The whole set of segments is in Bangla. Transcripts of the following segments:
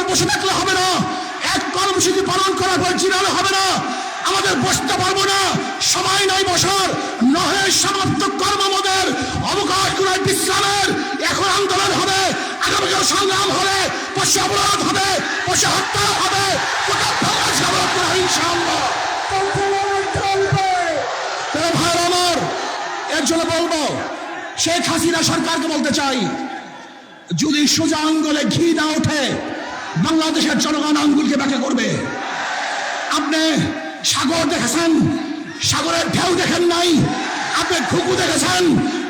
বসে থাকলে হবে না, এক কর্মসূচি পালন করার পর জিরালে হবে না, আমাদের বসতে পারবো না, সময় নাই বসার, নহে সমাপ্ত কর্ম আমাদের, অবকাশ নয় বিশ্রামের। এখন আন্দোলন হবে, আগামীকাল সংগ্রাম হবে, পশু অবরোধ হবে, পশু হত্যা হবে, কোথাও ভাঙা সাবরত করা ইনশাআল্লাহ চলবে। ভাই আমার এর জন্য বলবো, শেখ হাসিনা সরকারকে বলতে চাই, যদি সোজা আঙ্গুলে ঘি না ওঠে বাংলাদেশের জনগণ আঙ্গুলকে ব্যাখ্যা করবে। আপনি সাগর দেখেছেন, সাগরের ঢেউ দেখেন নাই, আপনি ঘুঘু দেখেছেন,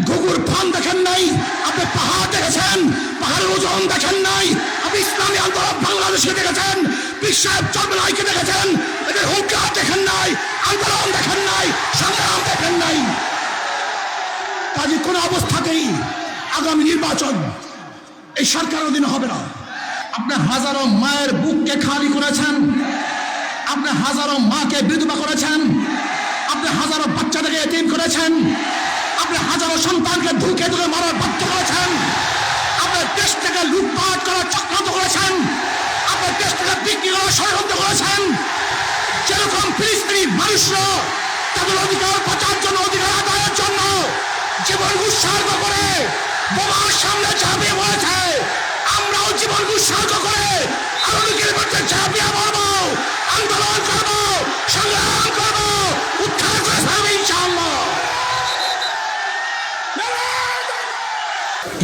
ঘুঘুর ফান দেখেন নাই, আপনি পাহাড় দেখেছেন, পাহাড়ের ওজন দেখেন নাই, আপনি ইসলামী আন্দোলন বাংলাদেশকে দেখেছেন, বিশ্বের চর্মনাইকে দেখেছেন, এদের হুঙ্কার দেখেন নাই, আন্দোলন দেখেন নাই, সংগ্রাম দেখেন নাই। কাজে কোন অবস্থাতেই আগামী নির্বাচন এই সরকার অধীনে হবে না। আপনি হাজারো মায়ের বুককে খালি করেছেন, আপনি হাজারো মাকে বিধবা করেছেন, আপনি হাজারো বাচ্চাদেরকে এতিম করেছেন, আপনি হাজারো সন্তানকে ধুকে ধুকে মারার বাধ্য করেছেন, আপনি দেশ থেকে লুটপাট করার চক্রান্ত করেছেন, আপনি দেশ থেকে বিক্রি করার ষড়যন্ত্র করেছেন। যেরকম ফিলিস্তিনি মানুষরা তাদের অধিকার বাঁচার জন্য, অধিকার আদায়ের জন্য জীবন উৎসর্গ করে বোমার সামনে ঝাঁপিয়ে পড়েছে, আমরাও জীবন উৎসর্গ করে আধুনিকের মধ্যে ঝাঁপিয়ে পড়বো, আন্দোলন করবো, সংগ্রাম করবো, উদ্ধার করে ছাড়বে ইনশাআল্লাহ।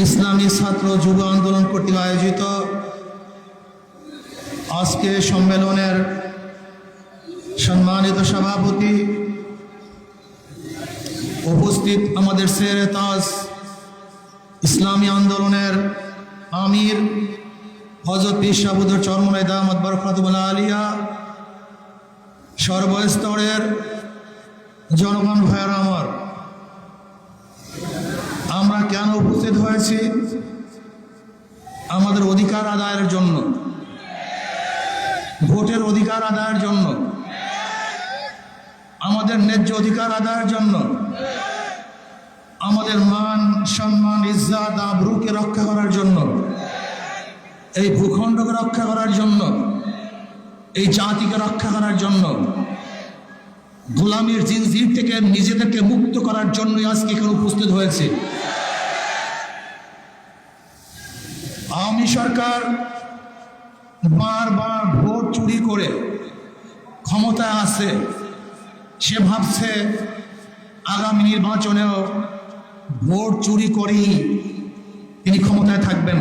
ইসলামী ছাত্র যুব আন্দোলন কর্তৃক আয়োজিত আজকে সম্মেলনের সম্মানিত সভাপতি, উপস্থিত আমাদের শেরে তাজ ইসলামী আন্দোলনের আমির হযরত পীর সাহেবুদ্দৌলা চরমনাই দামাত বরকাতুহুল আলিয়া, সর্বস্তরের জনগণ ভাইয়েরা আমার, আমরা কেন উপস্থিত হয়েছি? আমাদের অধিকার আদায়ের জন্য, ভোটের অধিকার আদায়ের জন্য, আমাদের ন্যায্য অধিকার আদায়ের জন্য, আমাদের মান সম্মান ইজ্জত আবরুকে রক্ষা করার জন্য, এই ভূখণ্ডকে রক্ষা করার জন্য, এই জাতিকে রক্ষা করার জন্য, গোলামীর জিনজির থেকে নিজেদেরকে মুক্ত করার জন্যই আজকে এখানে উপস্থিত হয়েছে। আওয়ামী সরকার বারবার ভোট চুরি করে ক্ষমতায় আছে, সে ভাবছে আগামী নির্বাচনেও ভোট চুরি করেই তিনি ক্ষমতায় থাকবেন।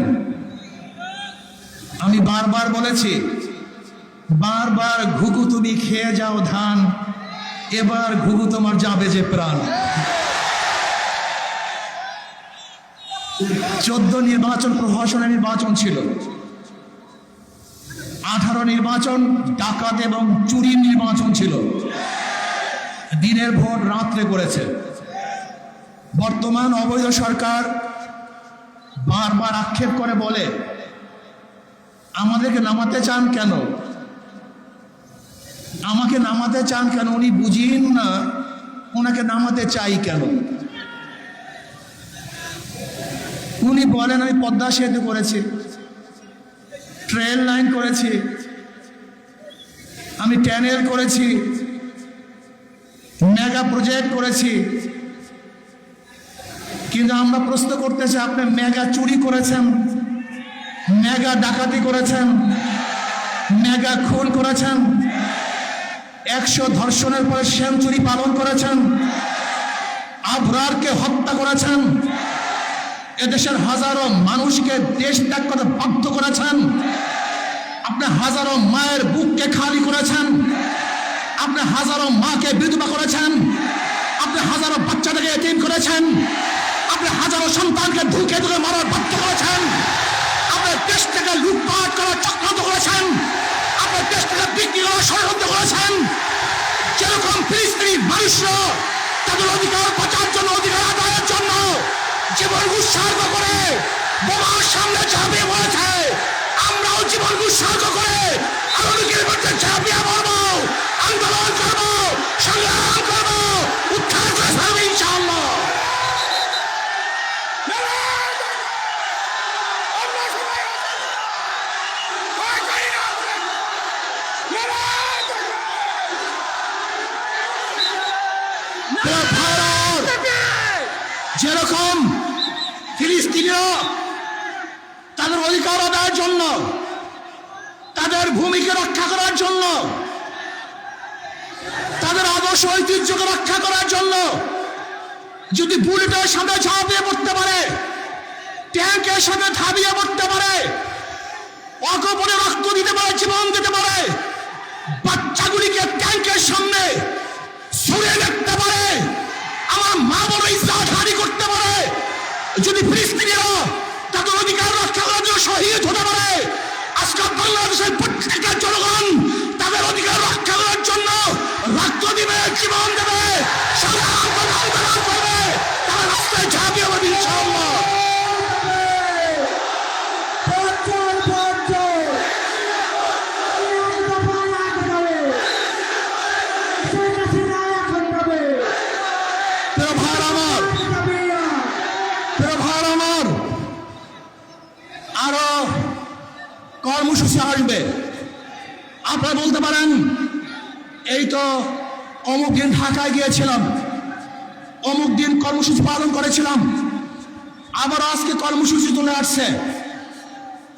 আমি বারবার বলেছি, বারবার ঘুঘু তুমি খেয়ে যাও ধান, এবার ঘুঘু তোমার যাবে যে প্রাণ। 14 নির্বাচন প্রহসনের নির্বাচন ছিল, 18 নির্বাচন ডাকাত এবং চুরির নির্বাচন ছিল, দিনের ভোট রাত্রে করেছে। বর্তমান অবৈধ সরকার বারবার আক্ষেপ করে বলে, আমাদেরকে নামাতে চান কেন, আমাকে নামাতে চান কেন, উনি বুঝিন না ওনাকে নামাতে চাই কেন। উনি বলেন আমি পদ্মা সেতু করেছি, ট্রেন লাইন করেছি, আমি ট্যানেল করেছি, মেগা প্রজেক্ট করেছি, কিন্তু আমরা প্রশ্ন করতেছি আপনি মেগা চুরি করেছেন, মেগা ডাকাতি করেছেন, মেগা খুন করেছেন, 100 ধর্ষণের পরে সেঞ্চুরি পালন করেছেন, আবরারকে হত্যা করেছেন, এদেশের হাজারো মানুষকে দেশ ত্যাগ করতে বাধ্য করেছেন, আপনি হাজারো মায়ের বুককে খালি করেছেন, আপনি হাজারো মাকে বিধবা করেছেন, আপনি হাজারো বাচ্চাদেরকে এতিম করেছেন, আপনি হাজারো সন্তানকে ধুকে ধুকে মারার বাধ্য করেছেন, আপনি দেশ থেকে লুটপাট করার চক্রান্ত করেছেন, আপনি দেশ থেকে বিক্রি করার ষড়যন্ত্র করেছেন। যেরকম ফিলিস্তিনি মানুষরা তাদের অধিকার বাঁচার জন্য, অধিকার আদায়ের জন্য জীবন উৎসর্গ করে বোমার সামনে ঝাঁপিয়ে পড়েছে, আমরাও জীবন উৎসর্গ করে আধুনিকের মধ্যে ঝাঁপিয়ে পড়বো, আন্দোলন করবো, সংগ্রাম করবো, উদ্ধার করে ছাড়বে ইনশাআল্লাহ। যেরকম ফিলিস্তিনিরা তাদের অধিকার আদায়ের জন্য, তাদের ভূমিকে রক্ষা করার জন্য, তাদের আদর্শ ঐতিহ্যকে রক্ষা করার জন্য যদি বুলেটের সামনে ঝাঁপিয়ে পড়তে পারে, ট্যাঙ্কের সামনে ঝাঁপিয়ে পড়তে পারে, অকপটে রক্ত দিতে পারে, জীবন দিতে পারে, বাচ্চাগুলিকে ট্যাঙ্কের সামনে ছুঁড়ে দেখতে পারে, আমার মা বড় ইজ্জত হানি করতে পারে, যদি ফিলিস্তিনিরা তাদের অধিকার রক্ষা করার জন্য শহীদ হতে পারে, আজকে বাংলাদেশের প্রত্যেকটা জনগণ তাদের অধিকার রক্ষা করার জন্য রক্ত দিবে, জীবন দেবে, সংগ্রাম করবে, তারা রাস্তায় ঝাঁপিয়ে পড়বে ইনশাআল্লাহ। আরো কর্মসূচি আসবে। আপনারা বলতে পারেন এই তো অমুক দিন ঢাকায় গিয়েছিলাম, অমুক দিন কর্মসূচি পালন করেছিলাম, আবার আজকে কর্মসূচি চলে আসছে,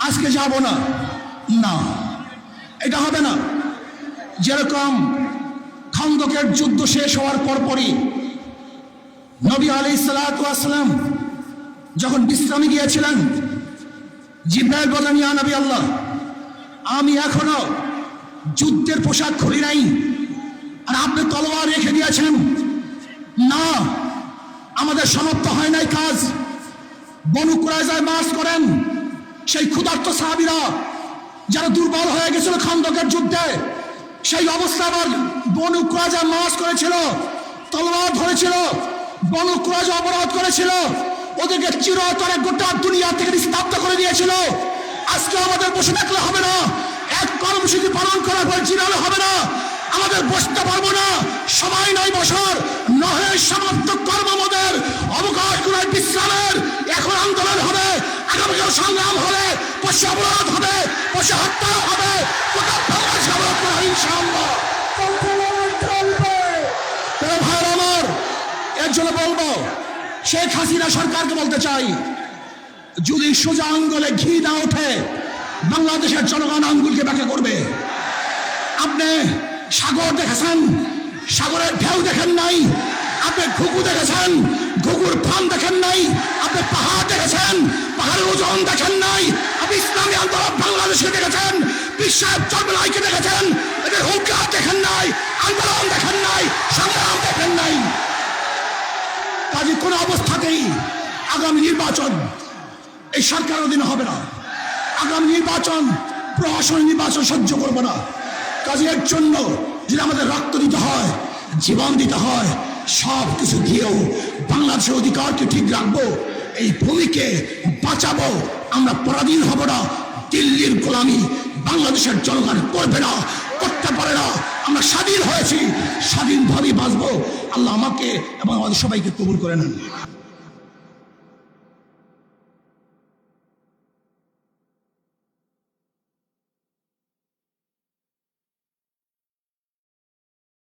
আজকে যাব না। না, এটা হবে না। যেরকম খন্দকের যুদ্ধ শেষ হওয়ার পরপরই নবী আলাইহিস সালাতু ওয়াস সালাম যখন বিশ্রামে গিয়েছিলেন, জিবরাইল বলেন, ইয়া নবী আল্লাহ, আমি এখনো যুদ্ধের পোশাক খুলি নাই, আর আপনি তলোয়ার রেখে দিয়েছেন। না, আমাদের সমাপ্ত হয় নাই কাজ। বনু কুরাইজায় মার্চ করেন সেই ক্ষুধার্ত সাহাবীরা যারা দুর্বল হয়ে গেছিল খন্দকের যুদ্ধে, সেই অবস্থা আবার বনু কুরাইজায় মার্চ করেছিল, তলোয়ার ধরেছিল, বনু কুরাইজা অবরোধ করেছিল, ওদেরকে চিরতরে গোটা দুনিয়া থেকে নিস্তব্ধ করে দিয়েছিল। আজকে আমাদের বসে থাকলে হবে না, এক কর্মসূচি পালন করার পর জিরালে হবে না, আমাদের বসতে পারবো না। সময় নয় বছর, নহে সমাপ্ত কর্ম আমাদের, অবকাশ নয় বিশ্রামের। এখন আন্দোলন হবে, আগামীকাল সংগ্রাম হবে, পশু অবরোধ হবে, পশু হত্যা হবে, গোটা বাংলাদেশ অবরোধ করা হবে ইনশাআল্লাহ। ভাইয়ের আমার, এর জন্য বলবো, শেখ হাসিনা সরকারকে বলতে চাই, যদি সোজা আঙ্গুলে ঘি না ওঠে বাংলাদেশের জনগণ আঙ্গুলকে ব্যাখ্যা করবে। আপনি সাগর দেখেছেন, সাগরের ঢেউ দেখেন নাই। আপনি ঘুঘু দেখেছেন, ঘুঘুর ফান দেখেন নাই। আপনি পাহাড় দেখেছেন, পাহাড়ের ওজন দেখেন নাই। আপনি ইসলামী আন্দোলন বাংলাদেশকে দেখেছেন, বিশ্বের চর্মনাইকে দেখেছেন, এদের হুঙ্কার দেখেন নাই, আন্দোলন দেখেন নাই, সংগ্রাম দেখেন নাই। কাজে কোনো অবস্থাতেই আগামী নির্বাচন এই সরকার অধীনে হবে না। আগামী নির্বাচন, প্রশাসন নির্বাচন সহ্য করবো না। কাজে এর জন্য যদি আমাদের রক্ত দিতে হয়, জীবন দিতে হয়, সব কিছু দিয়েও বাংলাদেশের অধিকারকে ঠিক রাখবো, এই ভূমিকে বাঁচাবো। আমরা পরাধীন হব না। দিল্লির গোলামি বাংলাদেশের জনগণ করবে না, করতে পারে না। আমরা স্বাধীন হয়েছি, স্বাধীনভাবেই বাঁচবো। আল্লাহ আমাকে এবং আমাদের সবাইকে কবুল করে নেন।